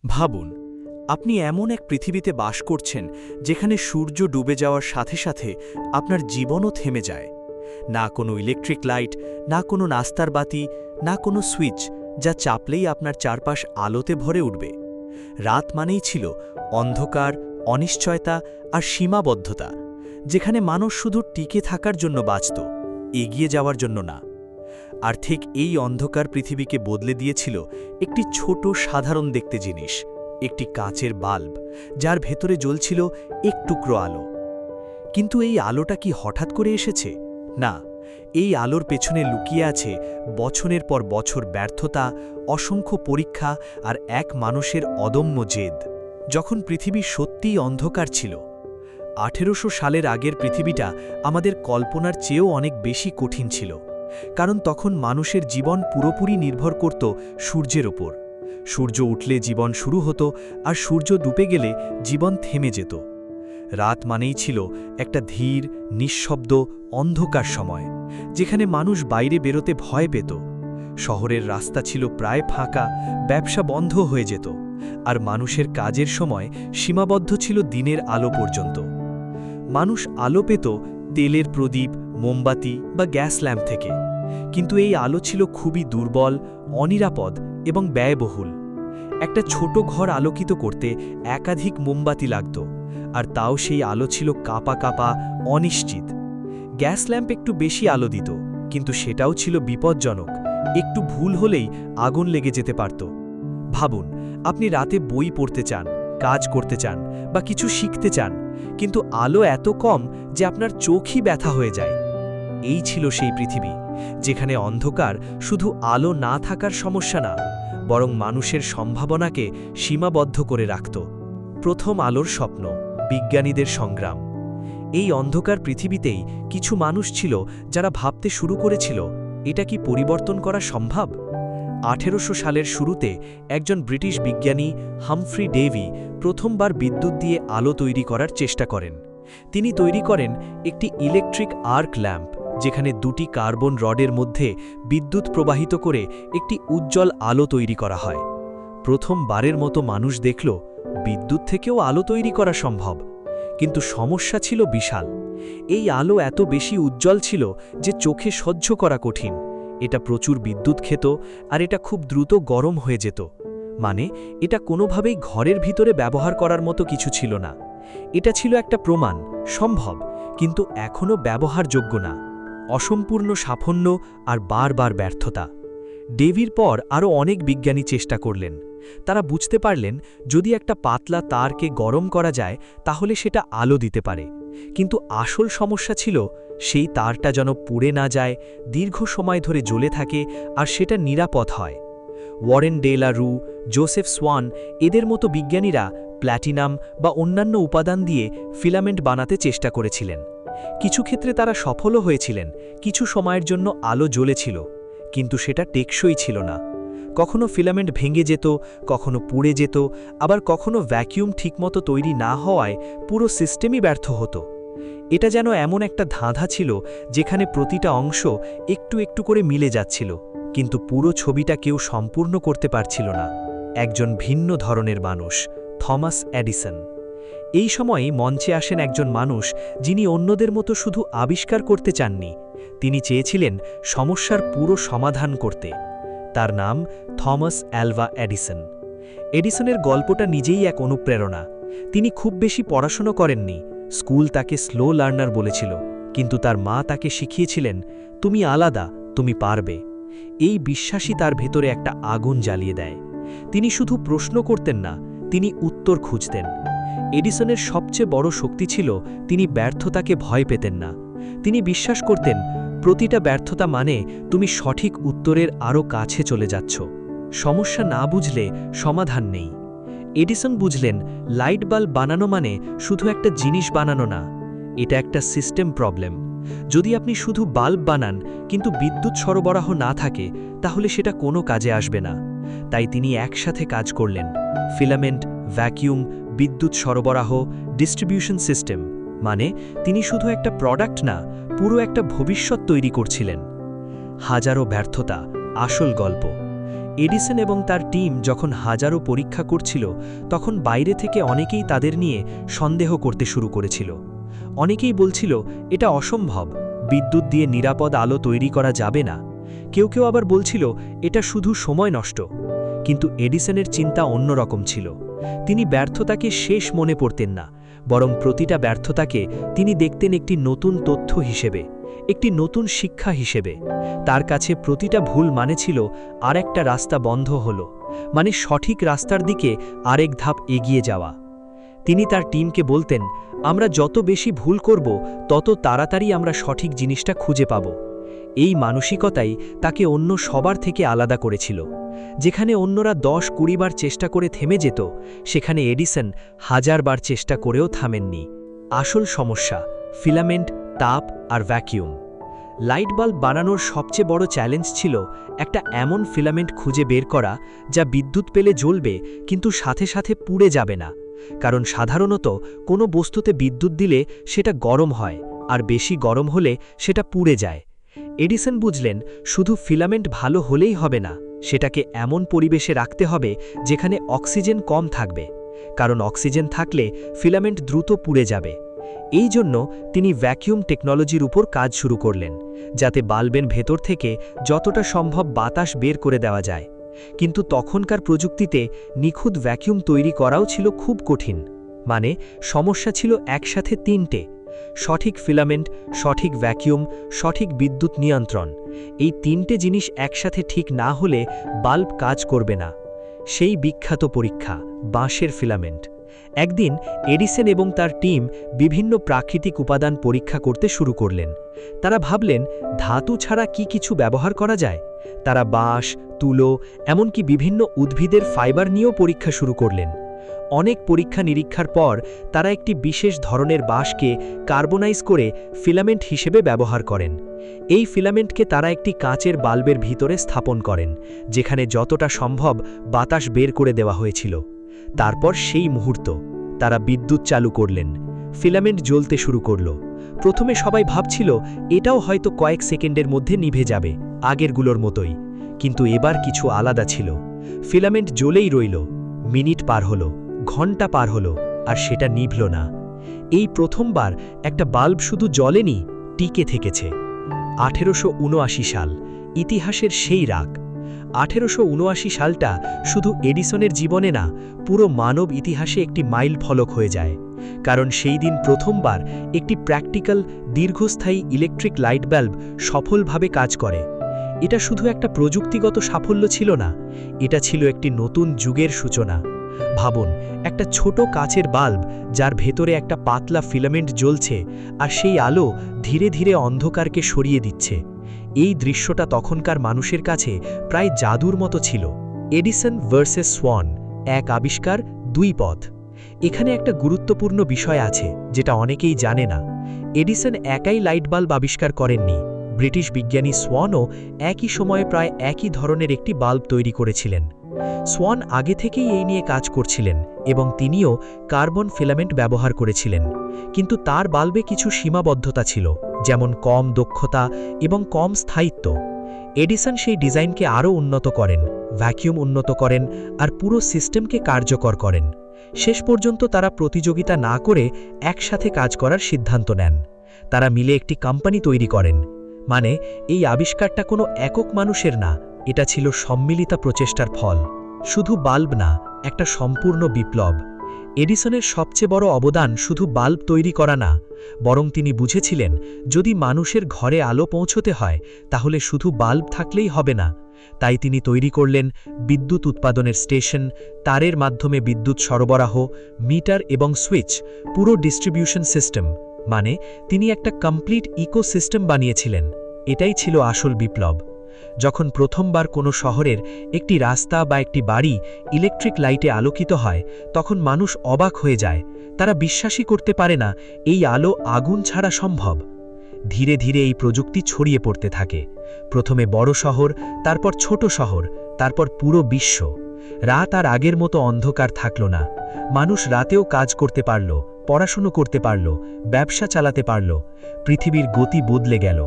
ভাবুন, আপনি এমন এক পৃথিবীতে বাস করছেন যেখানে সূর্য ডুবে যাওয়ার সাথে সাথে আপনার জীবনও থেমে যায়। না কোনো ইলেকট্রিক লাইট, না কোনো নাস্তার বাতি, না কোনো সুইচ যা চাপলেই আপনার চারপাশ আলোতে ভরে উঠবে। রাত মানেই ছিল অন্ধকার, অনিশ্চয়তা আর সীমাবদ্ধতা, যেখানে মানুষ শুধু টিকে থাকার জন্য বাঁচত, এগিয়ে যাওয়ার জন্য না। আর ঠিক এই অন্ধকার পৃথিবীকে বদলে দিয়েছিল একটি ছোট সাধারণ দেখতে জিনিস, একটি কাচের বাল্ব, যার ভেতরে জ্বলছিল এক টুকরো আলো। কিন্তু এই আলোটা কি হঠাৎ করে এসেছে? না, এই আলোর পেছনে লুকিয়ে আছে বছরের পর বছর ব্যর্থতা, অসংখ্য পরীক্ষা আর এক মানুষের অদম্য জেদ। যখন পৃথিবী সত্যিই অন্ধকার ছিল, 1800 সালের আগের পৃথিবীটা আমাদের কল্পনার চেয়েও অনেক বেশি কঠিন ছিল, কারণ তখন মানুষের জীবন পুরোপুরি নির্ভর করত সূর্যের ওপর। সূর্য উঠলে জীবন শুরু হতো, আর সূর্য ডুবে গেলে জীবন থেমে যেত। রাত মানেই ছিল একটা ধীর, নিঃশব্দ, অন্ধকার সময়, যেখানে মানুষ বাইরে বেরোতে ভয় পেত। শহরের রাস্তা ছিল প্রায় ফাঁকা, ব্যবসা বন্ধ হয়ে যেত, আর মানুষের কাজের সময় সীমাবদ্ধ ছিল দিনের আলো পর্যন্ত। মানুষ আলো পেত তেলের প্রদীপ, মোমবাতি বা গ্যাস ল্যাম্প থেকে, কিন্তু এই আলো ছিল খুবই দুর্বল, অনিরাপদ এবং ব্যয়বহুল। একটা ছোট ঘর আলোকিত করতে একাধিক মোমবাতি লাগত, আর তাও সেই আলো ছিল কাঁপা কাঁপা, অনিশ্চিত। গ্যাস ল্যাম্প একটু বেশি আলো দিত, কিন্তু সেটাও ছিল বিপজ্জনক, একটু ভুল হলেই আগুন লেগে যেতে পারত। ভাবুন, আপনি রাতে বই পড়তে চান, কাজ করতে চান বা কিছু শিখতে চান, কিন্তু আলো এত কম যে আপনার চোখই ব্যথা হয়ে যায়। এই ছিল সেই পৃথিবী যেখানে অন্ধকার শুধু আলো না থাকার সমস্যা না, বরং মানুষের সম্ভাবনাকে সীমাবদ্ধ করে রাখত। প্রথম আলোর স্বপ্ন, বিজ্ঞানীদের সংগ্রাম। এই অন্ধকার পৃথিবীতেই কিছু মানুষ ছিল যারা ভাবতে শুরু করেছিল, এটা কি পরিবর্তন করা সম্ভব? 1800 সালের শুরুতে একজন ব্রিটিশ বিজ্ঞানী হামফ্রি ডেভি প্রথমবার বিদ্যুৎ দিয়ে আলো তৈরি করার চেষ্টা করেন। তিনি তৈরি করেন একটি ইলেকট্রিক আর্ক ল্যাম্প, যেখানে দুটি কার্বন রডের মধ্যে বিদ্যুৎ প্রবাহিত করে একটি উজ্জ্বল আলো তৈরি করা হয়। প্রথমবারের মতো মানুষ দেখল বিদ্যুৎ থেকেও আলো তৈরি করা সম্ভব। কিন্তু সমস্যা ছিল বিশাল। এই আলো এত বেশি উজ্জ্বল ছিল যে চোখে সহ্য করা কঠিন। এটা প্রচুর বিদ্যুৎ খেত, আর এটা খুব দ্রুত গরম হয়ে যেত। মানে, এটা কোনোভাবেই ঘরের ভিতরে ব্যবহার করার মতো কিছু ছিল না। এটা ছিল একটা প্রমাণ, সম্ভব, কিন্তু এখনও ব্যবহারযোগ্য না। অসম্পূর্ণ সাফল্য আর বারবার ব্যর্থতা। ডেভির পর আরও অনেক বিজ্ঞানী চেষ্টা করলেন। তারা বুঝতে পারলেন যদি একটা পাতলা তারকে গরম করা যায় তাহলে সেটা আলো দিতে পারে, কিন্তু আসল সমস্যা ছিল সেই তারটা যেন পুড়ে না যায়, দীর্ঘ সময় ধরে জ্বলে থাকে, আর সেটা নিরাপদ হয়। ওয়ারেন ডে লা রু, জোসেফ সোয়ান এদের মতো বিজ্ঞানীরা প্ল্যাটিনাম বা অন্যান্য উপাদান দিয়ে ফিলামেন্ট বানাতে চেষ্টা করেছিলেন। কিছু ক্ষেত্রে তারা সফলও হয়েছিলেন, কিছু সময়ের জন্য আলো জ্বলেছিল, কিন্তু সেটা টেকসই ছিল না। কখনো ফিলামেন্ট ভেঙে যেত, কখনো পুড়ে যেত, আবার কখনো ভ্যাকিউম ঠিকমতো তৈরি না হওয়ায় পুরো সিস্টেমই ব্যর্থ হতো। এটা যেন এমন একটা ধাঁধা ছিল যেখানে প্রতিটা অংশ একটু একটু করে মিলে যাচ্ছিল, কিন্তু পুরো ছবিটা কেউ সম্পূর্ণ করতে পারছিল না। একজন ভিন্ন ধরনের মানুষ, থমাস এডিসন। এই সময়েই মঞ্চে আসেন একজন মানুষ যিনি অন্যদের মতো শুধু আবিষ্কার করতে চাননি, তিনি চেয়েছিলেন সমস্যার পুরো সমাধান করতে। তার নাম থমাস অ্যালভা এডিসন। এডিসনের গল্পটা নিজেই এক অনুপ্রেরণা। তিনি খুব বেশি পড়াশোনা করেননি, স্কুল তাকে স্লো লার্নার বলেছিল, কিন্তু তার মা তাকে শিখিয়েছিলেন, তুমি আলাদা, তুমি পারবে। এই বিশ্বাসই তার ভেতরে একটা আগুন জ্বালিয়ে দেয়। তিনি শুধু প্রশ্ন করতেন না, তিনি উত্তর খুঁজতেন। এডিসনের সবচেয়ে বড় শক্তি ছিল তিনি ব্যর্থতাকে ভয় পেতেন না। তিনি বিশ্বাস করতেন প্রতিটা ব্যর্থতা মানে তুমি সঠিক উত্তরের আরও কাছে চলে যাচ্ছ। সমস্যা না বুঝলে সমাধান নেই। এডিসন বুঝলেন লাইট বাল্ব বানানো মানে শুধু একটা জিনিস বানানো না, এটা একটা সিস্টেম প্রবলেম। যদি আপনি শুধু বাল্ব বানান কিন্তু বিদ্যুৎ সরবরাহ না থাকে, তাহলে সেটা কোনো কাজে আসবে না। তাই তিনি একসাথে কাজ করলেন, ফিলামেন্ট, ভ্যাকিউম, বিদ্যুৎ সরবরাহ, ডিস্ট্রিবিউশন সিস্টেম। মানে তিনি শুধু একটা প্রোডাক্ট না, পুরো একটা ভবিষ্যৎ তৈরি করছিলেন। হাজারো ব্যর্থতা, আসল গল্প। এডিসন এবং তার টিম যখন হাজারো পরীক্ষা করছিল তখন বাইরে থেকে অনেকেই তাদের নিয়ে সন্দেহ করতে শুরু করেছিল। অনেকেই বলছিল এটা অসম্ভব, বিদ্যুৎ দিয়ে নিরাপদ আলো তৈরি করা যাবে না। কেউ কেউ আবার বলছিল এটা শুধু সময় নষ্ট। কিন্তু এডিসনের চিন্তা অন্যরকম ছিল। তিনি ব্যর্থতাকে শেষ মনে করতেন না, বরং প্রতিটা ব্যর্থতাকে তিনি দেখতেন একটি নতুন তথ্য হিসেবে, একটি নতুন শিক্ষা হিসেবে। তার কাছে প্রতিটা ভুল মানে ছিল আরেকটা রাস্তা বন্ধ হলো, মানে সঠিক রাস্তার দিকে আরেক ধাপ এগিয়ে যাওয়া। তিনি তার টিমকে বলতেন, আমরা যত বেশি ভুল করব তত তাড়াতাড়ি আমরা সঠিক জিনিসটা খুঁজে পাব। এই মানসিকতাই তাকে অন্য সবার থেকে আলাদা করেছিল। যেখানে অন্যরা 10-20 বার চেষ্টা করে থেমে যেত, সেখানে এডিসন 1000 বার চেষ্টা করেও থামেননি। আসল সমস্যা ফিলামেন্ট, তাপ আর ভ্যাকিউম। লাইট বাল্ব বানানোর সবচেয়ে বড় চ্যালেঞ্জ ছিল একটা এমন ফিলামেন্ট খুঁজে বের করা যা বিদ্যুৎ পেলে জ্বলবে কিন্তু সাথে সাথে পুড়ে যাবে না। কারণ সাধারণত কোনো বস্তুতে বিদ্যুৎ দিলে সেটা গরম হয়, আর বেশি গরম হলে সেটা পুড়ে যায়। এডিসন বুঝলেন শুধু ফিলামেন্ট ভালো হলেই হবে না, সেটাকে এমন পরিবেশে রাখতে হবে যেখানে অক্সিজেন কম থাকবে, কারণ অক্সিজেন থাকলে ফিলামেন্ট দ্রুত পুড়ে যাবে। এই জন্য তিনি ভ্যাকিউম টেকনোলজির উপর কাজ শুরু করলেন, যাতে বাল্বের ভেতর থেকে যতটা সম্ভব বাতাস বের করে দেওয়া যায়। কিন্তু তখনকার প্রযুক্তিতে নিখুঁত ভ্যাকিউম তৈরি করাও ছিল খুব কঠিন। মানে সমস্যা ছিল একসাথে 3টে: সঠিক ফিলামেন্ট, সঠিক ভ্যাকিউম, সঠিক বিদ্যুৎ নিয়ন্ত্রণ। এই 3টে জিনিস একসাথে ঠিক না হলে বাল্ব কাজ করবে না। সেই বিখ্যাত পরীক্ষা, বাঁশের ফিলামেন্ট। একদিন এডিসন এবং তার টিম বিভিন্ন প্রাকৃতিক উপাদান পরীক্ষা করতে শুরু করলেন। তারা ভাবলেন ধাতু ছাড়া কি কিছু ব্যবহার করা যায়। তারা বাঁশ, তুলো, এমনকি বিভিন্ন উদ্ভিদের ফাইবার নিয়েও পরীক্ষা শুরু করলেন। অনেক পরীক্ষা নিরীক্ষার পর তারা একটি বিশেষ ধরনের বাঁশকে কার্বনাইজ করে ফিলামেন্ট হিসেবে ব্যবহার করেন। এই ফিলামেন্টকে তারা একটি কাঁচের বাল্বের ভিতরে স্থাপন করেন, যেখানে যতটা সম্ভব বাতাস বের করে দেওয়া হয়েছিল। তারপর সেই মুহূর্ত তারা বিদ্যুৎ চালু করলেন। ফিলামেন্ট জ্বলতে শুরু করল। প্রথমে সবাই ভাবছিল এটাও হয়তো কয়েক সেকেন্ডের মধ্যে নিভে যাবে, আগেরগুলোর মতোই। কিন্তু এবার কিছু আলাদা ছিল। ফিলামেন্ট জ্বলেই রইল। মিনিট পার হলো, ঘন্টা পার হলো, আর সেটা নিভল না। এই প্রথমবার একটা বাল্ব শুধু জ্বলেনি, টিকে থেকেছে। 1879 সাল, ইতিহাসের সেই রাগ। 1879 সালটা শুধু এডিসনের জীবনে না, পুরো মানব ইতিহাসে একটি মাইল ফলক হয়ে যায়। কারণ সেই দিন প্রথমবার একটি প্র্যাকটিক্যাল, দীর্ঘস্থায়ী ইলেকট্রিক লাইট বাল্ব সফলভাবে কাজ করে। এটা শুধু একটা প্রযুক্তিগত সাফল্য ছিল না, এটা ছিল একটি নতুন যুগের সূচনা। ভাবুন, একটা ছোট কাচের বাল্ব যার ভেতরে একটা পাতলা ফিলামেন্ট জ্বলছে, আর সেই আলো ধীরে ধীরে অন্ধকারকে সরিয়ে দিচ্ছে। এই দৃশ্যটা তখনকার মানুষের কাছে প্রায় জাদুর মতো ছিল। এডিসন ভার্সেস সোয়ান, এক আবিষ্কার, দুই পথ। এখানে একটা গুরুত্বপূর্ণ বিষয় আছে যেটা অনেকেই জানে না। এডিসন একাই লাইট বাল্ব আবিষ্কার করেননি। ব্রিটিশ বিজ্ঞানী সোয়ানও একই সময়ে প্রায় একই ধরনের একটি বাল্ব তৈরি করেছিলেন। সোয়ান আগে থেকেই এই নিয়ে কাজ করছিলেন এবং তিনিও কার্বন ফিলামেন্ট ব্যবহার করেছিলেন। কিন্তু তার বাল্বে কিছু সীমাবদ্ধতা ছিল, যেমন কম দক্ষতা এবং কম স্থায়িত্ব। এডিসন সেই ডিজাইনকে আরও উন্নত করেন, ভ্যাকিউম উন্নত করেন, আর পুরো সিস্টেমকে কার্যকর করেন। শেষ পর্যন্ত তারা প্রতিযোগিতা না করে একসাথে কাজ করার সিদ্ধান্ত নেন। তারা মিলে একটি কোম্পানি তৈরি করেন। মানে এই আবিষ্কারটা কোনো একক মানুষের না, এটা ছিল সম্মিলিত প্রচেষ্টার ফল। শুধু বাল্ব না, একটা সম্পূর্ণ বিপ্লব। এডিসনের সবচেয়ে বড় অবদান শুধু বাল্ব তৈরি করা না, বরং তিনি বুঝেছিলেন যদি মানুষের ঘরে আলো পৌঁছতে হয় তাহলে শুধু বাল্ব থাকলেই হবে না। তাই তিনি তৈরি করলেন বিদ্যুৎ উৎপাদনের স্টেশন, তারের মাধ্যমে বিদ্যুৎ সরবরাহ, মিটার এবং সুইচ, পুরো ডিস্ট্রিবিউশন সিস্টেম। মানে তিনি একটা কমপ্লিট ইকোসিস্টেম বানিয়েছিলেন। এটাই ছিল আসল বিপ্লব। যখন প্রথমবার কোনো শহরের একটি রাস্তা বা একটি বাড়ি ইলেকট্রিক লাইটে আলোকিত হয়, তখন মানুষ অবাক হয়ে যায়। তারা বিশ্বাসই করতে পারে না এই আলো আগুন ছাড়া সম্ভব। ধীরে ধীরে এই প্রযুক্তি ছড়িয়ে পড়তে থাকে। প্রথমে বড় শহর, তারপর ছোট শহর, তারপর পুরো বিশ্ব। রাত আর আগের মতো অন্ধকার থাকল না। মানুষ রাতেও কাজ করতে পারল, পড়াশুনো করতে পারল, ব্যবসা চালাতে পারল। পৃথিবীর গতি বদলে গেল।